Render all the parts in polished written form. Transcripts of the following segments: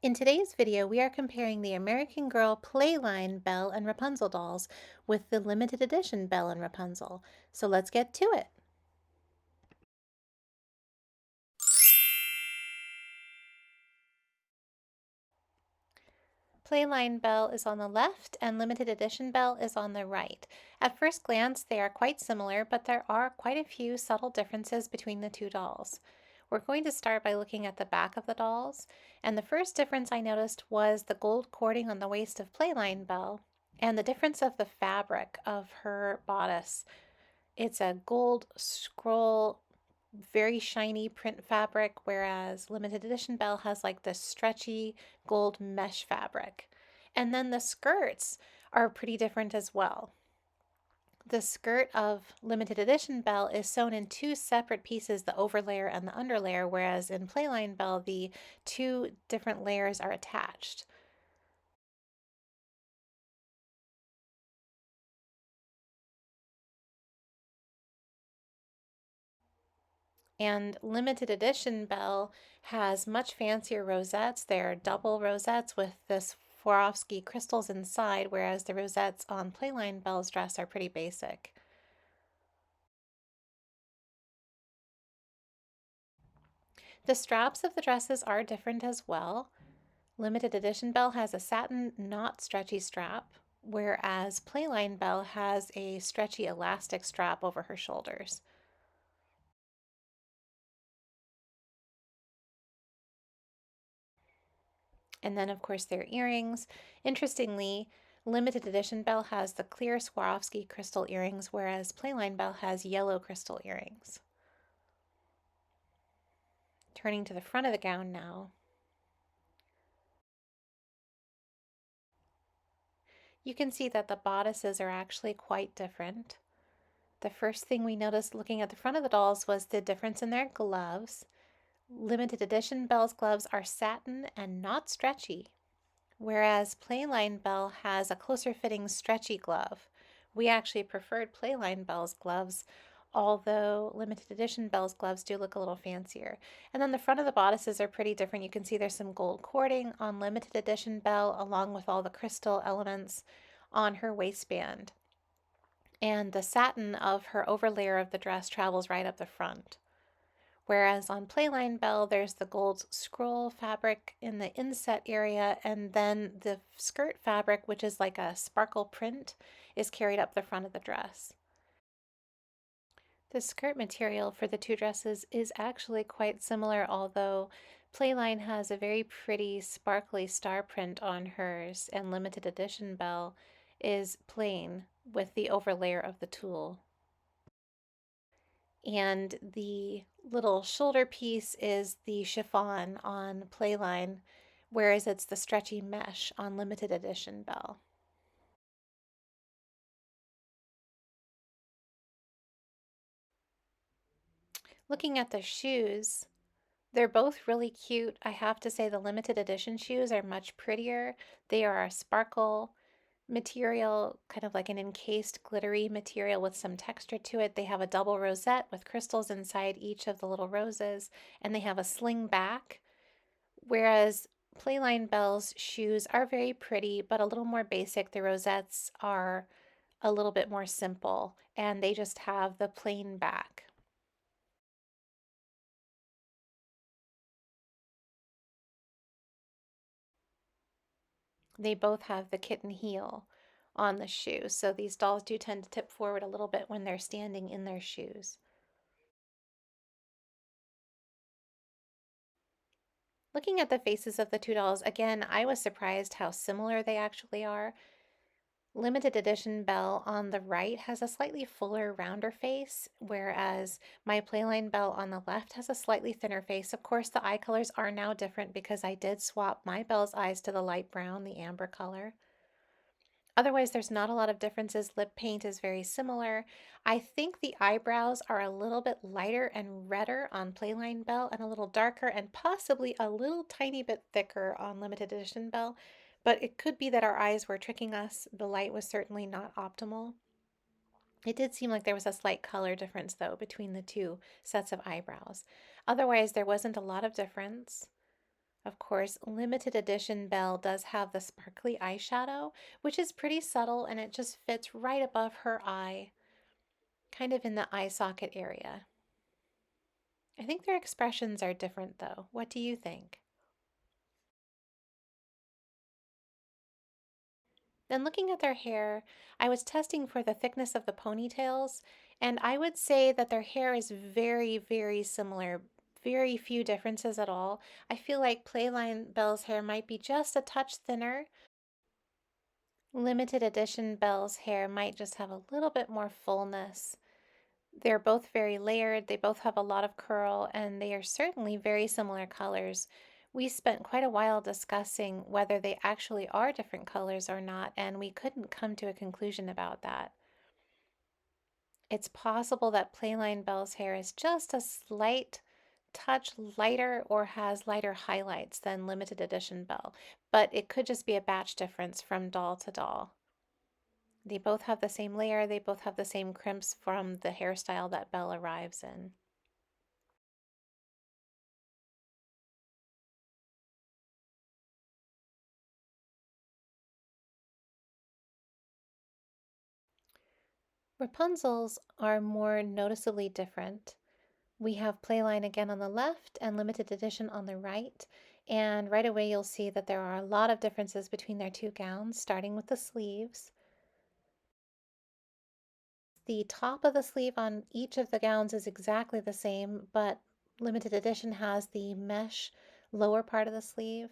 In today's video, we are comparing the American Girl Playline Belle and Rapunzel dolls with the limited edition Belle and Rapunzel. So let's get to it. Playline Belle is on the left and limited edition Belle is on the right. At first glance, they are quite similar, but there are quite a few subtle differences between the two dolls. We're going to start by looking at the back of the dolls, and the first difference I noticed was the gold cording on the waist of Playline Belle and the difference of the fabric of her bodice. It's a gold scroll, very shiny print fabric, whereas limited edition Belle has like this stretchy gold mesh fabric. And then the skirts are pretty different as well. The skirt of limited edition Belle is sewn in two separate pieces, the overlayer and the underlayer, whereas in Playline Belle, the two different layers are attached. And limited edition Belle has much fancier rosettes. They're double rosettes with this Swarovski crystals inside, whereas the rosettes on Playline Belle's dress are pretty basic. The straps of the dresses are different as well. Limited edition Belle has a satin, not stretchy strap, whereas Playline Belle has a stretchy elastic strap over her shoulders. And then, of course, their earrings. Interestingly, limited edition Belle has the clear Swarovski crystal earrings, whereas Playline Belle has yellow crystal earrings. Turning to the front of the gown now, you can see that the bodices are actually quite different. The first thing we noticed looking at the front of the dolls was the difference in their gloves. Limited edition Belle's gloves are satin and not stretchy, whereas Playline Belle has a closer fitting stretchy glove. We actually preferred Playline Belle's gloves, although limited edition Belle's gloves do look a little fancier. And then the front of the bodices are pretty different. You can see there's some gold cording on limited edition Belle, along with all the crystal elements on her waistband. And the satin of her overlayer of the dress travels right up the front. Whereas on Playline Belle, there's the gold scroll fabric in the inset area, and then the skirt fabric, which is like a sparkle print, is carried up the front of the dress. The skirt material for the two dresses is actually quite similar, although Playline has a very pretty sparkly star print on hers, and limited edition Belle is plain with the overlayer of the tulle. And the little shoulder piece is the chiffon on Playline, whereas it's the stretchy mesh on limited edition Belle. Looking at the shoes, they're both really cute. I have to say the limited edition shoes are much prettier. They are a sparkle material, kind of like an encased glittery material with some texture to it. They have a double rosette with crystals inside each of the little roses, and they have a sling back. Whereas Playline Belle's shoes are very pretty, but a little more basic. The rosettes are a little bit more simple, and they just have the plain back. They both have the kitten heel on the shoe, so these dolls do tend to tip forward a little bit when they're standing in their shoes. Looking at the faces of the two dolls, again, I was surprised how similar they actually are. Limited edition Belle on the right has a slightly fuller, rounder face, whereas my Playline Belle on the left has a slightly thinner face. Of course, the eye colors are now different because I did swap my Belle's eyes to the light brown, the amber color. Otherwise, there's not a lot of differences. Lip paint is very similar. I think the eyebrows are a little bit lighter and redder on Playline Belle and a little darker and possibly a little tiny bit thicker on limited edition Belle. But it could be that our eyes were tricking us. The light was certainly not optimal. It did seem like there was a slight color difference, though, between the two sets of eyebrows. Otherwise, there wasn't a lot of difference. Of course, limited edition Belle does have the sparkly eyeshadow, which is pretty subtle and it just fits right above her eye, kind of in the eye socket area. I think their expressions are different though. What do you think? Then looking at their hair, I was testing for the thickness of the ponytails, and I would say that their hair is very, very similar. Very few differences at all. I feel like Playline Belle's hair might be just a touch thinner. Limited edition Belle's hair might just have a little bit more fullness. They're both very layered, they both have a lot of curl, and they are certainly very similar colors. We spent quite a while discussing whether they actually are different colors or not, and we couldn't come to a conclusion about that. It's possible that Playline Belle's hair is just a slight touch lighter or has lighter highlights than limited edition Belle, but it could just be a batch difference from doll to doll. They both have the same layer, they both have the same crimps from the hairstyle that Belle arrives in. Rapunzel's are more noticeably different. We have Playline again on the left and limited edition on the right. And right away you'll see that there are a lot of differences between their two gowns, starting with the sleeves. The top of the sleeve on each of the gowns is exactly the same, but limited edition has the mesh lower part of the sleeve.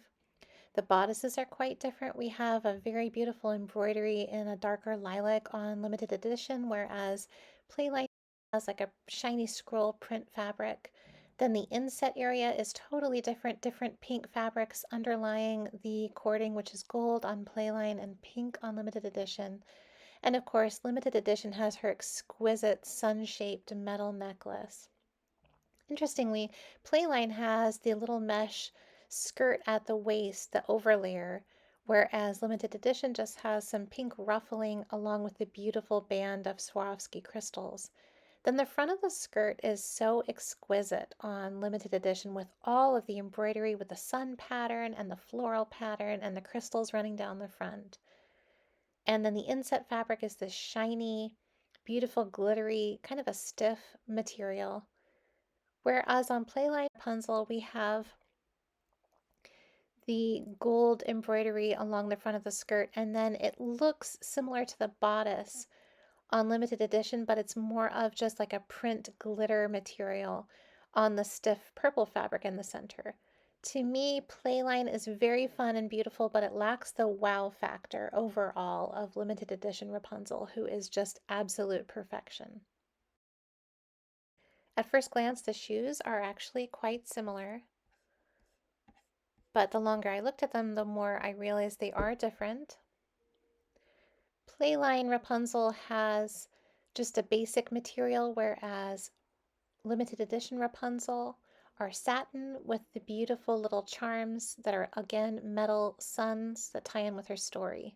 The bodices are quite different. We have a very beautiful embroidery in a darker lilac on limited edition, whereas Playlight has like a shiny scroll print fabric. Then the inset area is totally different, different pink fabrics underlying the cording, which is gold on Playline and pink on limited edition. And of course, limited edition has her exquisite sun-shaped metal necklace. Interestingly, Playline has the little mesh skirt at the waist, the overlayer, whereas limited edition just has some pink ruffling along with the beautiful band of Swarovski crystals. Then the front of the skirt is so exquisite on limited edition with all of the embroidery with the sun pattern and the floral pattern and the crystals running down the front. And then the inset fabric is this shiny, beautiful, glittery, kind of a stiff material. Whereas on Playline Rapunzel, we have the gold embroidery along the front of the skirt, and then it looks similar to the bodice on limited edition, but it's more of just like a print glitter material on the stiff purple fabric in the center. To me, Playline is very fun and beautiful, but it lacks the wow factor overall of limited edition Rapunzel, who is just absolute perfection. At first glance, the shoes are actually quite similar, but the longer I looked at them, the more I realized they are different. Playline Rapunzel has just a basic material, whereas limited edition Rapunzel are satin with the beautiful little charms that are again metal suns that tie in with her story.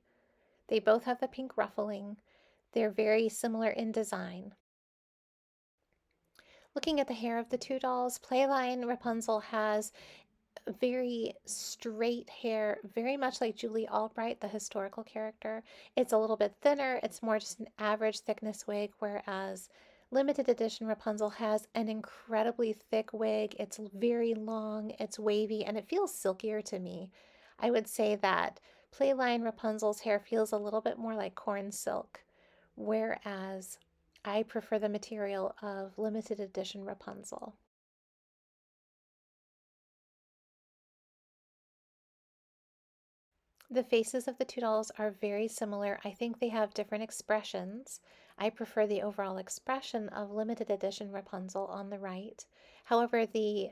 They both have the pink ruffling. They're very similar in design. Looking at the hair of the two dolls, Playline Rapunzel has very straight hair, very much like Julie Albright, the historical character. It's a little bit thinner, it's more just an average thickness wig, whereas limited edition Rapunzel has an incredibly thick wig. It's very long, it's wavy, and it feels silkier to me. I would say that Playline Rapunzel's hair feels a little bit more like corn silk, whereas I prefer the material of limited edition Rapunzel. The faces of the two dolls are very similar. I think they have different expressions. I prefer the overall expression of limited edition Rapunzel on the right. However, the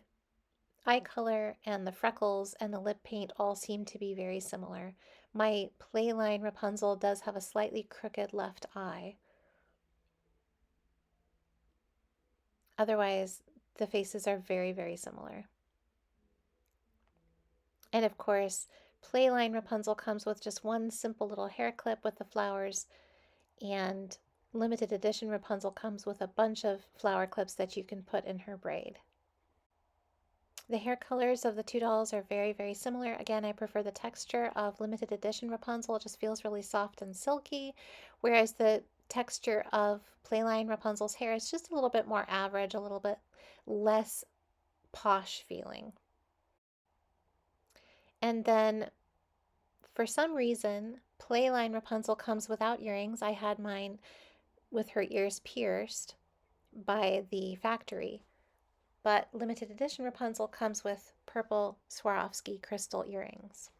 eye color and the freckles and the lip paint all seem to be very similar. My Playline Rapunzel does have a slightly crooked left eye. Otherwise, the faces are very, very similar. And of course, Playline Rapunzel comes with just one simple little hair clip with the flowers, and limited edition Rapunzel comes with a bunch of flower clips that you can put in her braid. The hair colors of the two dolls are very, very similar. Again, I prefer the texture of limited edition Rapunzel. It just feels really soft and silky, whereas the texture of Playline Rapunzel's hair is just a little bit more average, a little bit less posh feeling. And then for some reason, Playline Rapunzel comes without earrings. I had mine with her ears pierced by the factory. But limited edition Rapunzel comes with purple Swarovski crystal earrings.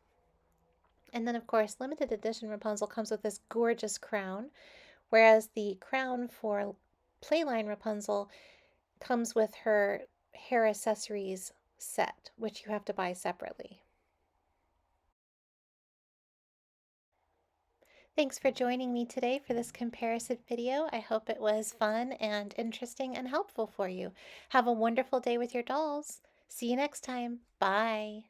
And then, of course, limited edition Rapunzel comes with this gorgeous crown, whereas the crown for Playline Rapunzel comes with her hair accessories set, which you have to buy separately. Thanks for joining me today for this comparison video. I hope it was fun and interesting and helpful for you. Have a wonderful day with your dolls. See you next time. Bye.